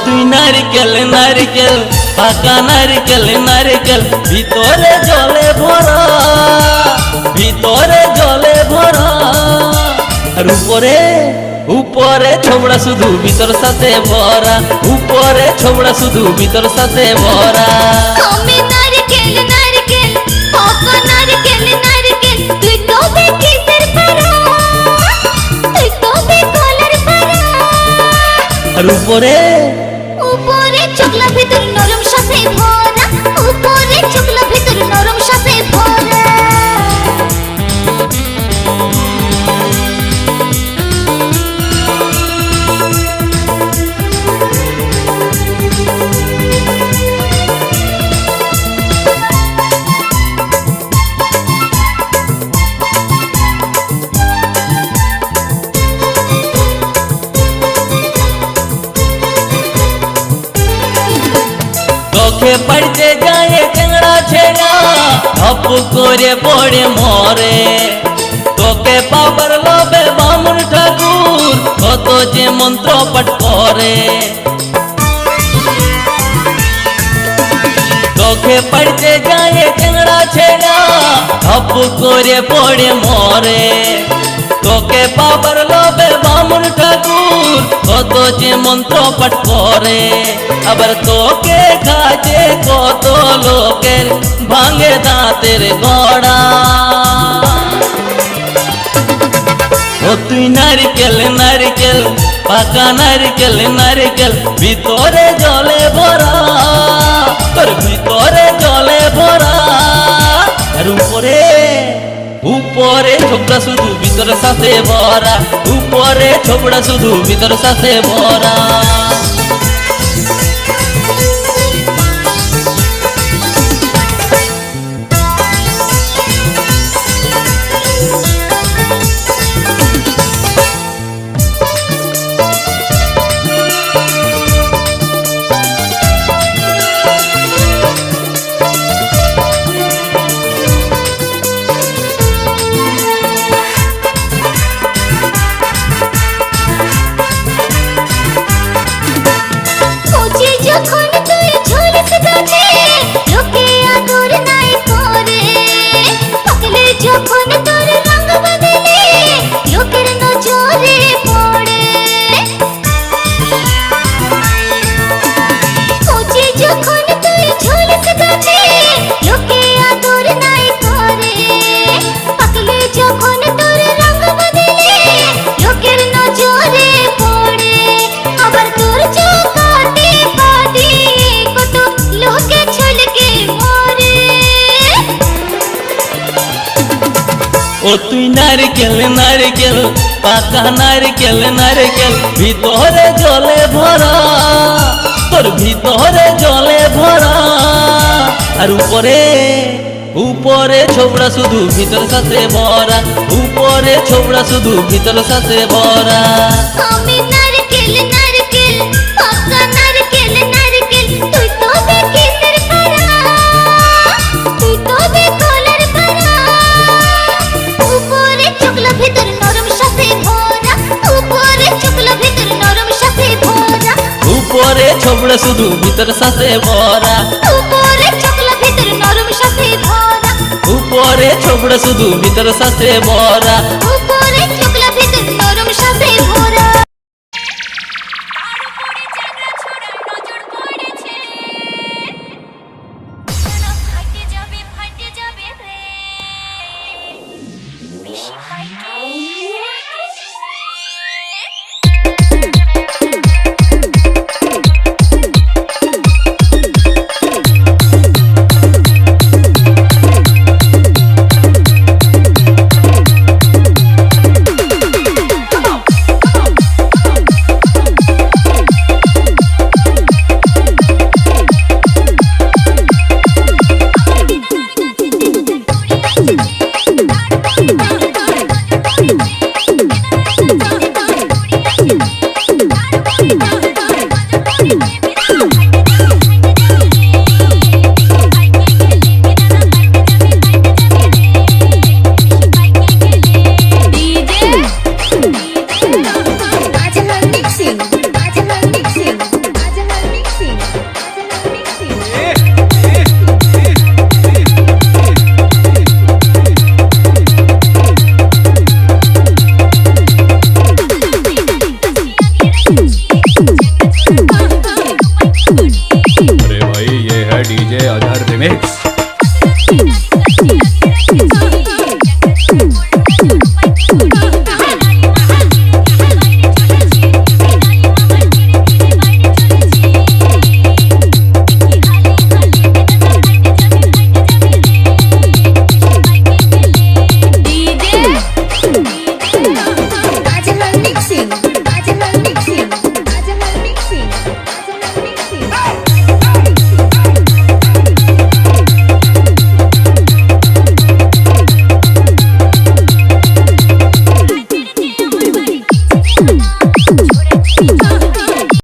তুই নারকেল নারকেল পাকা নারকেল নারকেল ভিতরে জলে ভরা ভিতরে জলে ভরা আর উপরে উপরে ছোবড়া শুধু ভিতর সাথে ভরা উপরে ছোবড়া শুধু ভিতর সাথে ভরা আমি নারকেল নারকেল পাকা নারকেল নারকেল তুই কবে কিসের পারা তুই কবে কলার পারা আর উপরে উপরে চকলা ভিতর নরম সাথে ভরা উপরে চকলা ভিতর নরম সাথে ভরা চোখে পড়তে যায় টেংরা ছেড়া ধপ করে পড়ে মরে তোকে পাবার লোভে বামুন ঠাকুর কত যে মন্ত্র পাঠ করে চোখে পড়তে যায় টেংরা ছেড়া ধপ করে পড়ে মরে তোকে পাবার লোভে বামুন ঠাকুর কত যে মন্ত্র পাঠ করে আবার তোকে কাজে কত লোকের ভাঙে দাঁতের গড়া ও তুই নারকেল নারকেল পাকা নারকেল নারকেল ভিতরে জলে ভরা তোর ভিতরে জলে ভরা আর উপরে উপরে ছোবড়া শুধু ভিতর সাথে ভরা উপরে ছোবড়া শুধু ভিতর সাথে ভরা ও তুই নারকেল নারকেল পাকা নারকেল নারকেল ভিতরে জলে ভরা তোর ভিতরে জলে ভরা আর উপরে উপরে ছোবড়া শুধু ভিতর সাথে ভরা উপরে ছোবড়া শুধু ভিতর সাথে ভরা আমি নারকেল নারকেল পাকা নারকেল নারকেল তুই তো বেকিসের পারা তুই তো বেকলের পারা উপরে চকলা ভিতর নরম সাথে ভরা উপরে চকলা ভিতর নরম সাথে ভরা উপরে ছোবড়া শুধু ভিতর সাথে ভরা উপরে চকলা ভিতর নরম সাথে ভরা উপরে ছোবড়া শুধু ভিতর সাথে ভরা উপরে চকলা ভিতর নরম সাথে ভরা তার উপরে চ্যাংড়া ছোড়ার নজর পড়েছে না ফাটে যাবে রে বেশি ফাইট